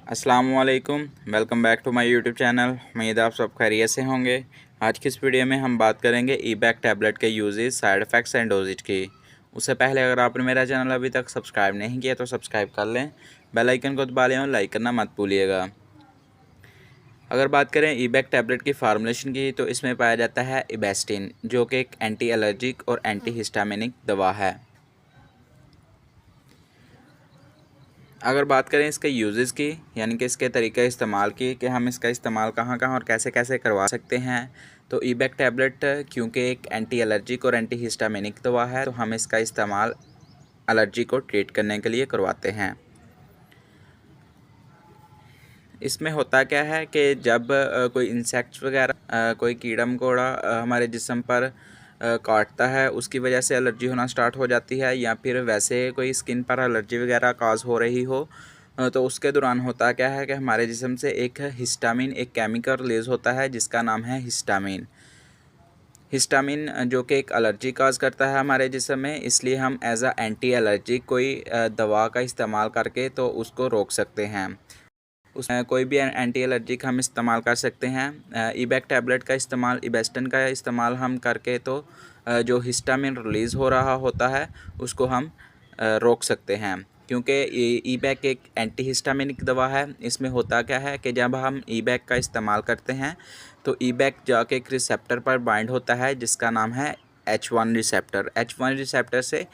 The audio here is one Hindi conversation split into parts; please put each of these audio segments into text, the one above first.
अस्सलामुअलैकुम, welcome back to my YouTube channel. उम्मीद आप सब खैरियत से होंगे। आज की इस वीडियो में हम बात करेंगे ई-बैक टैबलेट के uses, side effects and doses की। उससे पहले अगर आपने मेरा चैनल अभी तक सब्सक्राइब नहीं किया तो सब्सक्राइब कर लें, बेल आइकन को दबा लें और लाइक करना मत भूलिएगा। अगर बात करें ई-बैक टैबलेट की फार्मूलेशन की, तो इसमें पाया जाता है इबेस्टिन, जो कि एक एंटी एलर्जिक और एंटी हिस्टामिनिक दवा है। अगर बात करें इसके यूजेस की, यानी कि इसके तरीके इस्तेमाल की, कि हम इसका इस्तेमाल कहाँ कहाँ और कैसे कैसे करवा सकते हैं, तो ई-बैक टैबलेट क्योंकि एक एंटी एलर्जिक और एंटी हिस्टामिनिक दवा है, तो हम इसका इस्तेमाल एलर्जी को ट्रीट करने के लिए करवाते हैं। इसमें होता क्या है कि जब कोई इंसेक्ट्स वगैरह, कोई कीड़ा मकोड़ा हमारे जिस्म पर काटता है, उसकी वजह से एलर्जी होना स्टार्ट हो जाती है, या फिर वैसे कोई स्किन पर एलर्जी वगैरह काज हो रही हो, तो उसके दौरान होता क्या है कि हमारे जिस्म से एक हिस्टामिन, एक केमिकल रिलीज़ होता है जिसका नाम है हिस्टामिन। हिस्टामिन जो कि एक एलर्जी काज करता है हमारे जिस्म में, इसलिए हम एज अ एंटी एलर्जिक कोई दवा का इस्तेमाल करके तो उसको रोक सकते हैं। उसमें कोई भी एंटी एलर्जिक हम इस्तेमाल कर सकते हैं। ई-बैक टैबलेट का इस्तेमाल, इबेस्टन का इस्तेमाल हम करके तो जो हिस्टामिन रिलीज़ हो रहा होता है उसको हम रोक सकते हैं, क्योंकि ई-बैक एक एंटी हिस्टामिनिक दवा है। इसमें होता क्या है कि जब हम ई-बैक का इस्तेमाल करते हैं तो ई-बैक जाके एक रिसेप्टर पर बाइंड होता है जिसका नाम है H1 रिसेप्टर। H1 रिसेप्टर से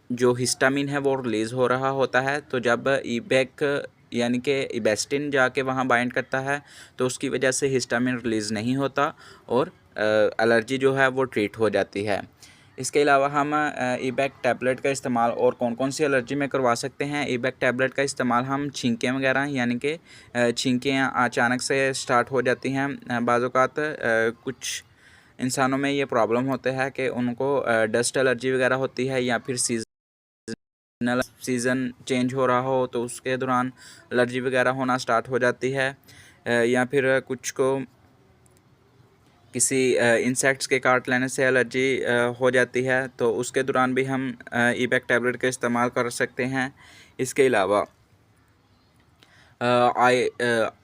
जो हिस्टामिन है वो रिलीज़ हो रहा होता है, तो जब ई-बैक यानी कि इबेस्टिन जाके वहाँ बाइंड करता है तो उसकी वजह से हिस्टामिन रिलीज़ नहीं होता और एलर्जी जो है वो ट्रीट हो जाती है। इसके अलावा हम ई-बैक टैबलेट का इस्तेमाल और कौन कौन सी एलर्जी में करवा सकते हैं। ई-बैक टैबलेट का इस्तेमाल हम छींकें वगैरह, यानी कि छींकें अचानक से स्टार्ट हो जाती हैं। बाज़ औक़ात कुछ इंसानों में ये प्रॉब्लम होता है कि उनको डस्ट एलर्जी वगैरह होती है, या फिर सीज़न चेंज हो रहा हो तो उसके दौरान एलर्जी वगैरह होना स्टार्ट हो जाती है, या फिर कुछ को किसी इंसेक्ट्स के काट लेने से एलर्जी हो जाती है, तो उसके दौरान भी हम ई-बैक टैबलेट का इस्तेमाल कर सकते हैं। इसके अलावा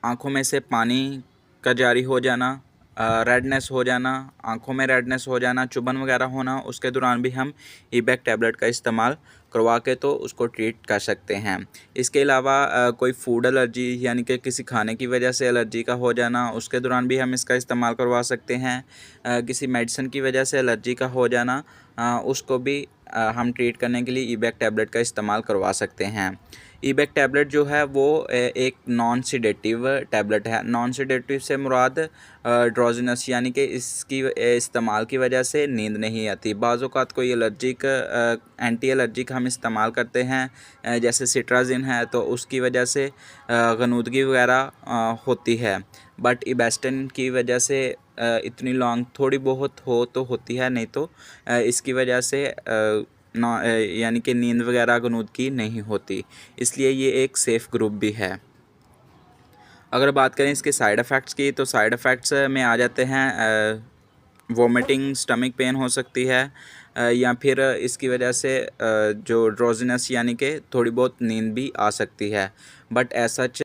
आँखों में से पानी का जारी हो जाना, रेडनेस हो जाना, आँखों में रेडनेस हो जाना, चुभन वगैरह होना, उसके दौरान भी हम ई-बैक टैबलेट का इस्तेमाल करवा के तो उसको ट्रीट कर सकते हैं। इसके अलावा कोई फूड एलर्जी, यानी कि किसी खाने की वजह से एलर्जी का हो जाना, उसके दौरान भी हम इसका इस्तेमाल करवा सकते हैं। किसी मेडिसिन की वजह से एलर्जी का हो जाना, उसको भी हम ट्रीट करने के लिए ई-बैक टैबलेट का इस्तेमाल करवा सकते हैं। ई-बैक टैबलेट जो है वो एक नॉन सेडेटिव टैबलेट है। नॉन सेडेटिव से मुराद ड्रोजिनस, यानी कि इसकी इस्तेमाल की वजह से नींद नहीं आती। बाज़ औक़ात कोई एलर्जिक एंटी एलर्जिक हम इस्तेमाल करते हैं, जैसे सिट्राजिन है, तो उसकी वजह से गनूदगी वगैरह होती है। बट इबेस्टिन की वजह से इतनी लॉन्ग थोड़ी बहुत हो तो होती है, नहीं तो इसकी वजह से यानी कि नींद वगैरह गनूद की नहीं होती, इसलिए ये एक सेफ़ ग्रुप भी है। अगर बात करें इसके साइड इफ़ेक्ट्स की, तो साइड इफ़ेक्ट्स में आ जाते हैं वोमिटिंग, स्टमक पेन हो सकती है, या फिर इसकी वजह से जो ड्रोज़िनेस, यानी कि थोड़ी बहुत नींद भी आ सकती है। बट एज़ सच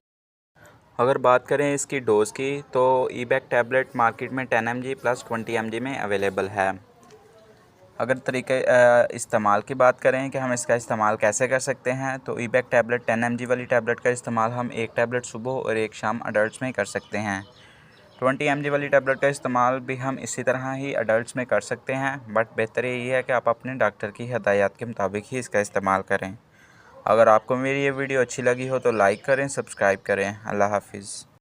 अगर बात करें इसकी डोज़ की, तो ई-बैक टैबलेट मार्केट में 10 mg प्लस 20 mg में अवेलेबल है। अगर तरीके इस्तेमाल की बात करें कि हम इसका इस्तेमाल कैसे कर सकते हैं, तो ई-बैक टैबलेट 10 mg वाली टैबलेट का इस्तेमाल हम एक टैबलेट सुबह और एक शाम अडल्ट्स में कर सकते हैं। 20 mg वाली टैबलेट का इस्तेमाल भी हम इसी तरह ही अडल्ट्स में कर सकते हैं, बट बेहतर यही है कि आप अपने डॉक्टर की हदायत के मुताबिक ही इसका इस्तेमाल करें। अगर आपको मेरी ये वीडियो अच्छी लगी हो तो लाइक करें, सब्सक्राइब करें। अल्लाह हाफिज़।